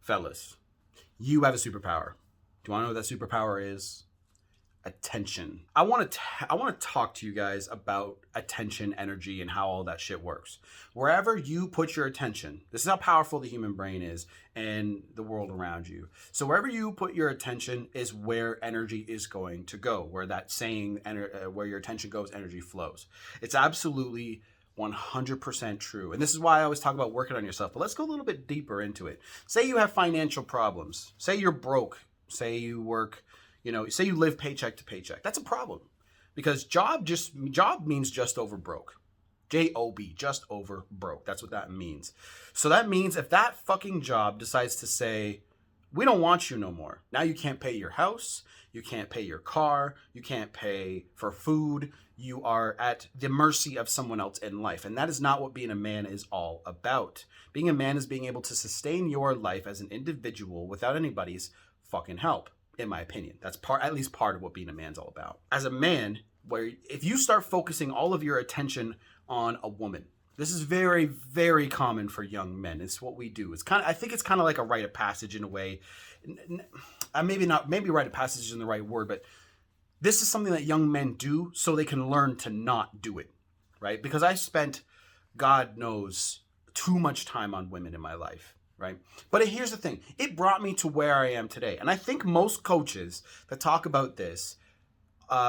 Fellas, you have a superpower. Do you want to know what that superpower is? Attention. I want to talk to you guys about attention, energy, and how all that shit works. Wherever you put your attention, this is how powerful the human brain is and the world around you. So wherever you put your attention is where energy is going to go. Where that saying, where your attention goes, energy flows. It's absolutely 100% true. And this is why I always talk about working on yourself. But let's go a little bit deeper into it. Say you have financial problems. Say you're broke. Say you work, say you live paycheck to paycheck. That's a problem because job means just over broke. J-O-B, just over broke. That's what that means. So that means if that fucking job decides to say, we don't want you no more. Now you can't pay your house. You can't pay your car. You can't pay for food. You are at the mercy of someone else in life. And that is not what being a man is all about. Being a man is being able to sustain your life as an individual without anybody's fucking help, in my opinion. That's at least part of what being a man's all about. As a man, where if you start focusing all of your attention on a woman, this is very, very common for young men. It's what we do. I think it's kind of like a rite of passage in a way. Maybe rite of passage isn't the right word, but this is something that young men do so they can learn to not do it, right? Because I spent, God knows, too much time on women in my life. Right? But here's the thing. It brought me to where I am today. And I think most coaches that talk about this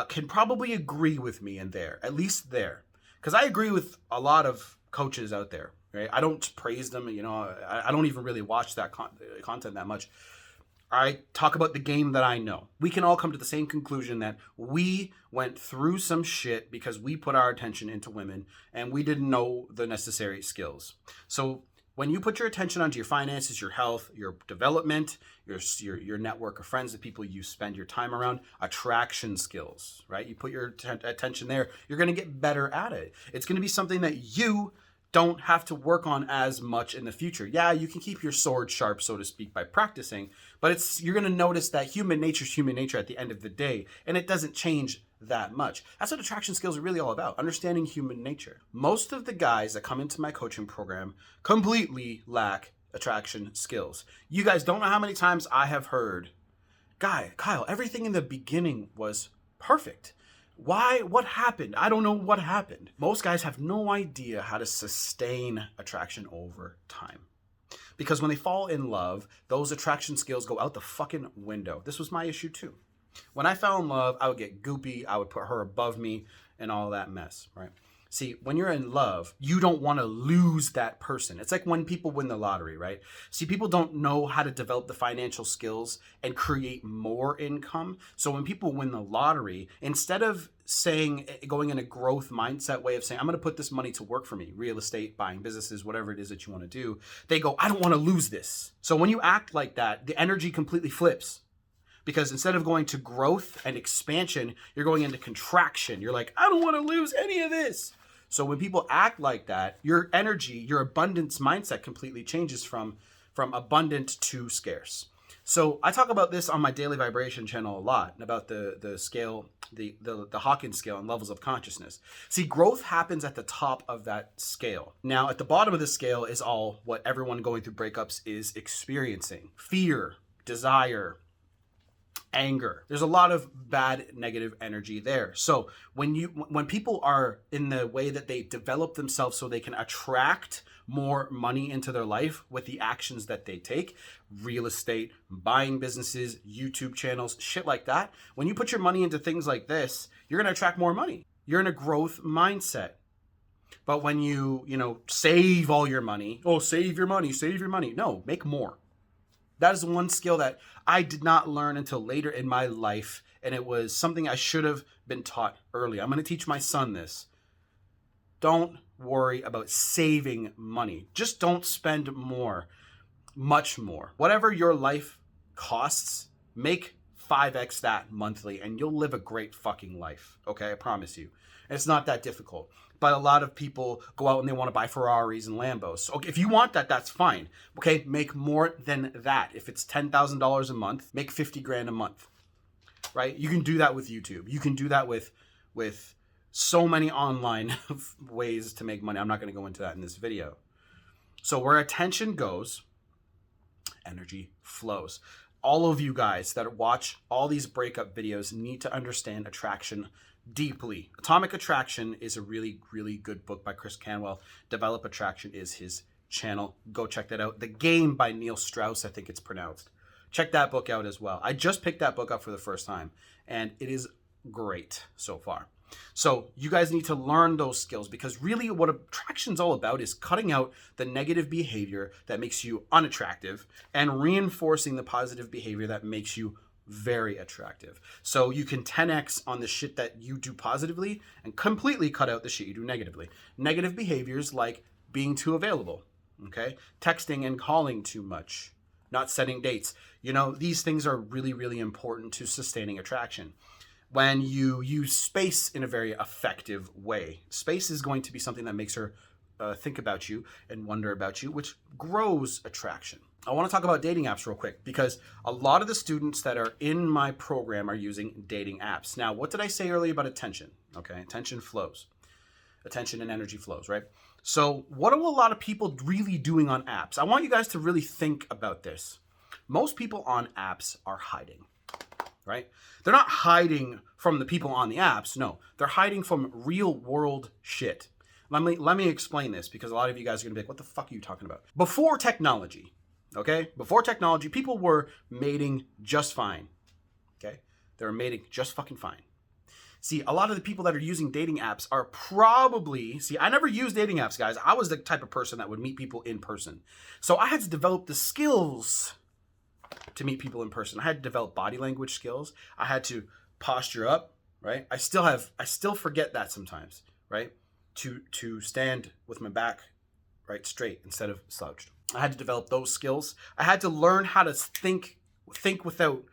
can probably agree with me in there, at least there. Because I agree with a lot of coaches out there. Right? I don't praise them. I don't even really watch that content that much. I talk about the game that I know. We can all come to the same conclusion that we went through some shit because we put our attention into women and we didn't know the necessary skills. So when you put your attention onto your finances, your health, your development, your network of friends, the people you spend your time around, attraction skills, right? You put your attention there, you're going to get better at it. It's going to be something that you don't have to work on as much in the future. Yeah, you can keep your sword sharp, so to speak, by practicing, but you're going to notice that human nature is human nature at the end of the day, and it doesn't change that much. That's what attraction skills are really all about, understanding human nature. Most of the guys that come into my coaching program completely lack attraction skills. You guys don't know how many times I have heard, Kyle, everything in the beginning was perfect. Why? What happened? I don't know what happened. Most guys have no idea how to sustain attraction over time. Because when they fall in love, those attraction skills go out the fucking window. This was my issue too. When I fell in love, I would get goopy. I would put her above me and all that mess, right? See, when you're in love, you don't want to lose that person. It's like when people win the lottery, right? See, people don't know how to develop the financial skills and create more income. So when people win the lottery, instead of going in a growth mindset way of saying, I'm going to put this money to work for me, real estate, buying businesses, whatever it is that you want to do, they go, I don't want to lose this. So when you act like that, the energy completely flips. Because instead of going to growth and expansion, you're going into contraction. You're like, I don't want to lose any of this. So when people act like that, your energy, your abundance mindset completely changes from abundant to scarce. So I talk about this on my daily vibration channel a lot, about the scale, the Hawkins scale and levels of consciousness. See, growth happens at the top of that scale. Now, at the bottom of the scale is all what everyone going through breakups is experiencing. Fear, desire, anger. There's a lot of bad negative energy there. So when people are in the way that they develop themselves so they can attract more money into their life with the actions that they take, real estate, buying businesses, YouTube channels, shit like that, when you put your money into things like this, you're going to attract more money. You're in a growth mindset. But when you save all your money, save your money. No, make more. That is one skill that I did not learn until later in my life, and it was something I should have been taught early. I'm going to teach my son this. Don't worry about saving money. Just don't spend more, much more. Whatever your life costs, make 5x that monthly, and you'll live a great fucking life. Okay, I promise you. And it's not that difficult. But a lot of people go out and they want to buy Ferraris and Lambos. So if you want that, that's fine. Okay, make more than that. If it's $10,000 a month, make 50 grand a month, right? You can do that with YouTube. You can do that with so many online ways to make money. I'm not going to go into that in this video. So where attention goes, Energy flows. All of you guys that watch all these breakup videos need to understand attraction deeply. Atomic Attraction is a really, really good book by Chris Canwell. Develop Attraction is his channel. Go check that out. The Game by Neil Strauss, I think it's pronounced. Check that book out as well. I just picked that book up for the first time, and it is great so far. So you guys need to learn those skills, because really what attraction's all about is cutting out the negative behavior that makes you unattractive and reinforcing the positive behavior that makes you very attractive. So you can 10x on the shit that you do positively and completely cut out the shit you do negatively. Negative behaviors like being too available, okay? Texting and calling too much, not setting dates. You know, these things are really, really important to sustaining attraction. When you use space in a very effective way, space is going to be something that makes her think about you and wonder about you, which grows attraction. I want to talk about dating apps real quick, because a lot of the students that are in my program are using dating apps. Now, what did I say earlier about attention? Okay, attention flows. Attention and energy flows, right? So what are a lot of people really doing on apps? I want you guys to really think about this. Most people on apps are hiding, right? They're not hiding from the people on the apps. No, they're hiding from real world shit. Let me explain this, because a lot of you guys are gonna be like, what the fuck are you talking about? Before technology, okay? Before technology, people were mating just fine, okay? They were mating just fucking fine. See, a lot of the people that are using dating apps are probably, I never used dating apps, guys. I was the type of person that would meet people in person. So I had to develop the skills to meet people in person. I had to develop body language skills. I had to posture up, right? I still forget that sometimes, right? To stand with my back right straight instead of slouched. I had to develop those skills. I had to learn how to think without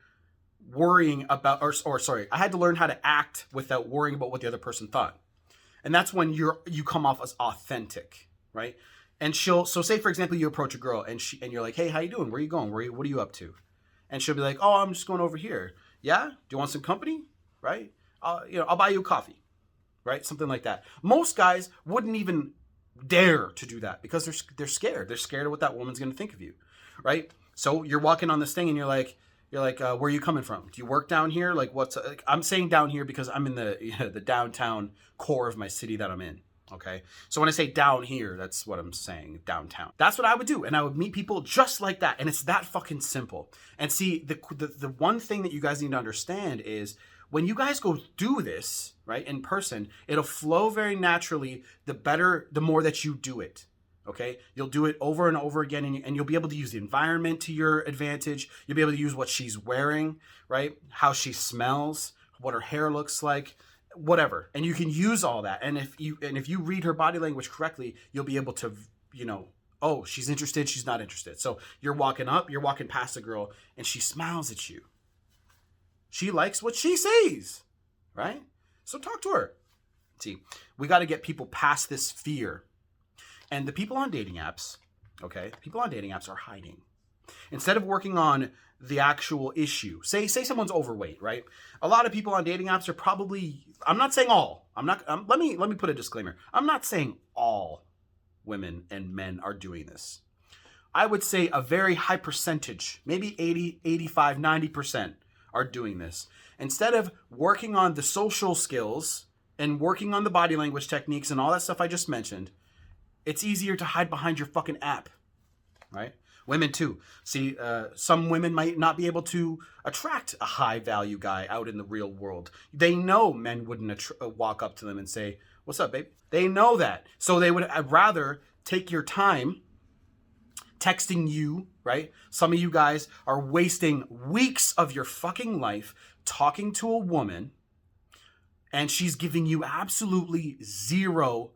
worrying about, I had to learn how to act without worrying about what the other person thought. And that's when you come off as authentic, right? And so say for example, you approach a girl and you're like, hey, how you doing? Where are you going? What are you up to? And she'll be like, oh, I'm just going over here. Yeah? Do you want some company? Right? I'll buy you a coffee, right? Something like that. Most guys wouldn't even dare to do that, because they're scared. They're scared of what that woman's going to think of you, right? So you're walking on this thing and you're like, where are you coming from? Do you work down here? Like, I'm saying down here because I'm in the downtown core of my city that I'm in. Okay. So when I say down here, that's what I'm saying, downtown. That's what I would do. And I would meet people just like that. And it's that fucking simple. And see, the one thing that you guys need to understand is when you guys go do this, right, in person, it'll flow very naturally the more that you do it. Okay, you'll do it over and over again, and you'll be able to use the environment to your advantage. You'll be able to use what she's wearing, right? How she smells, what her hair looks like, whatever. And you can use all that. And if you read her body language correctly, you'll be able to, oh, she's interested, she's not interested. So you're walking past a girl, and she smiles at you. She likes what she sees, right? So talk to her. See, we got to get people past this fear. And the people on dating apps, okay, are hiding. Instead of working on the actual issue, say someone's overweight, right? A lot of people on dating apps are probably, I'm not saying all, let me put a disclaimer. I'm not saying all women and men are doing this. I would say a very high percentage, maybe 80, 85, 90% are doing this. Instead of working on the social skills and working on the body language techniques and all that stuff I just mentioned, it's easier to hide behind your fucking app, right? Women too. See, some women might not be able to attract a high value guy out in the real world. They know men wouldn't walk up to them and say, what's up, babe? They know that. So they would rather take your time texting you, right? Some of you guys are wasting weeks of your fucking life talking to a woman, and she's giving you absolutely zero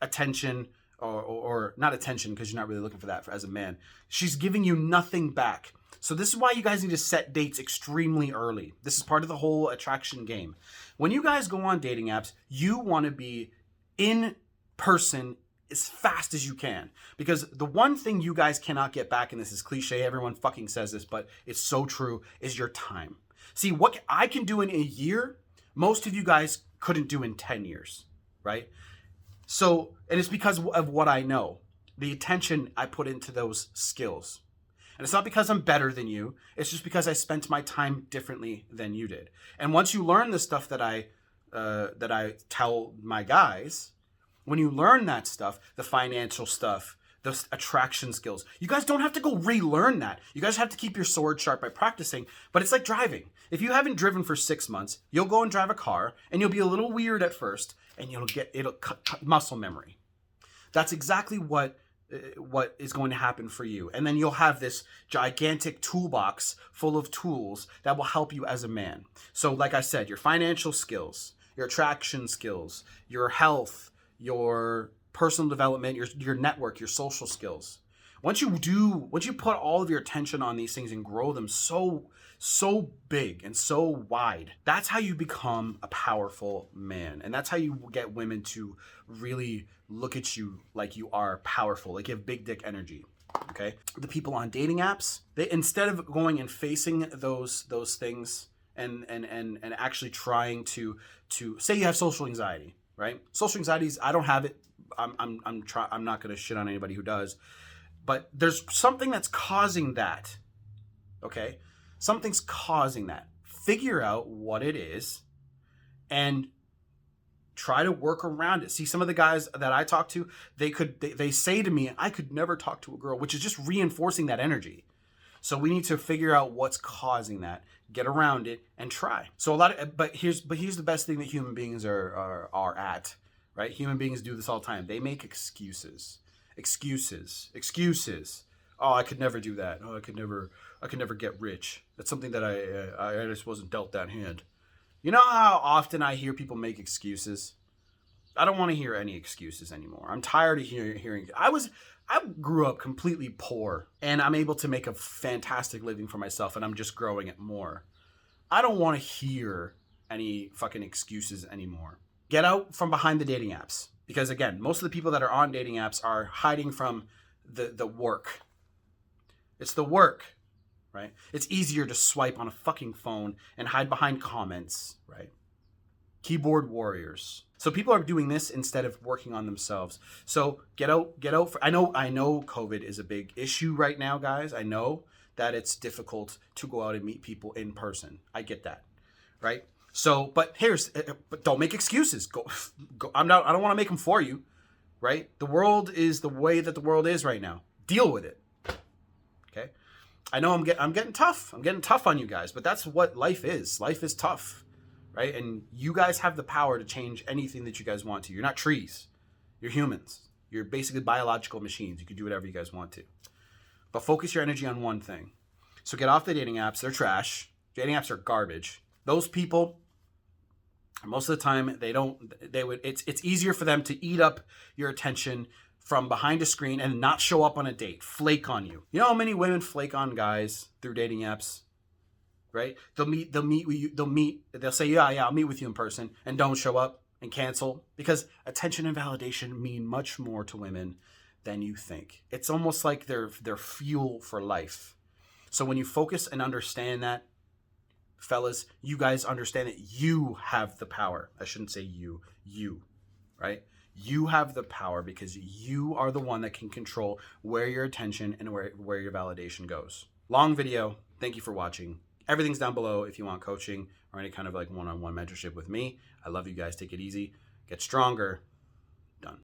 attention, or not attention, because you're not really looking for that as a man. She's giving you nothing back. So this is why you guys need to set dates extremely early. This is part of the whole attraction game. When you guys go on dating apps, you want to be in person as fast as you can. Because the one thing you guys cannot get back, and this is cliche, everyone fucking says this, but it's so true, is your time. See, what I can do in a year, most of you guys couldn't do in 10 years, right? So, and it's because of what I know, the attention I put into those skills. And it's not because I'm better than you. It's just because I spent my time differently than you did. And once you learn the stuff that I tell my guys, when you learn that stuff, the financial stuff, the attraction skills, you guys don't have to go relearn that. You guys have to keep your sword sharp by practicing. But it's like driving. If you haven't driven for 6 months, you'll go and drive a car, and you'll be a little weird at first, and it'll cut muscle memory. That's exactly what is going to happen for you. And then you'll have this gigantic toolbox full of tools that will help you as a man. So like I said, your financial skills, your attraction skills, your health, your personal development, your network, your social skills. Once you put all of your attention on these things and grow them so big and so wide, that's how you become a powerful man. And that's how you get women to really look at you like you are powerful, like you have big dick energy. Okay? The people on dating apps, they, instead of going and facing those things and actually trying to say you have social anxiety, right? Social anxiety I don't have it. I'm not going to shit on anybody who does. But there's something that's causing that. Okay? Something's causing that. Figure out what it is and try to work around it. See, some of the guys that I talk to, they say to me, I could never talk to a girl, which is just reinforcing that energy. So we need to figure out what's causing that, get around it, and try. So but here's the best thing that human beings are at, right? Human beings do this all the time. They make excuses. Oh, I could never do that. Oh, I could never get rich. That's something that I just wasn't dealt that hand. You know how often I hear people make excuses? I don't want to hear any excuses anymore. I'm tired of hearing. I grew up completely poor, and I'm able to make a fantastic living for myself, and I'm just growing it more. I don't want to hear any fucking excuses anymore. Get out from behind the dating apps. Because again, most of the people that are on dating apps are hiding from the work. It's the work, right? It's easier to swipe on a fucking phone and hide behind comments, right? Keyboard warriors. So people are doing this instead of working on themselves. So get out. I know COVID is a big issue right now, guys. I know that it's difficult to go out and meet people in person. I get that, right? So, but don't make excuses. Go. I don't want to make them for you, right? The world is the way that the world is right now. Deal with it. Okay. I know I'm getting tough. I'm getting tough on you guys, but that's what life is. Life is tough, right? And you guys have the power to change anything that you guys want to. You're not trees. You're humans. You're basically biological machines. You can do whatever you guys want to. But focus your energy on one thing. So get off the dating apps. They're trash. Dating apps are garbage. Those people, most of the time, it's easier for them to eat up your attention from behind a screen and not show up on a date, flake on you. You know how many women flake on guys through dating apps, right? They'll say, yeah, I'll meet with you in person, and don't show up and cancel, because attention and validation mean much more to women than you think. It's almost like they're fuel for life. So when you focus and understand that, fellas, you guys understand that you have the power. I shouldn't say you, right? You have the power because you are the one that can control where your attention and where your validation goes. Long video. Thank you for watching. Everything's down below if you want coaching or any kind of like one-on-one mentorship with me. I love you guys. Take it easy. Get stronger.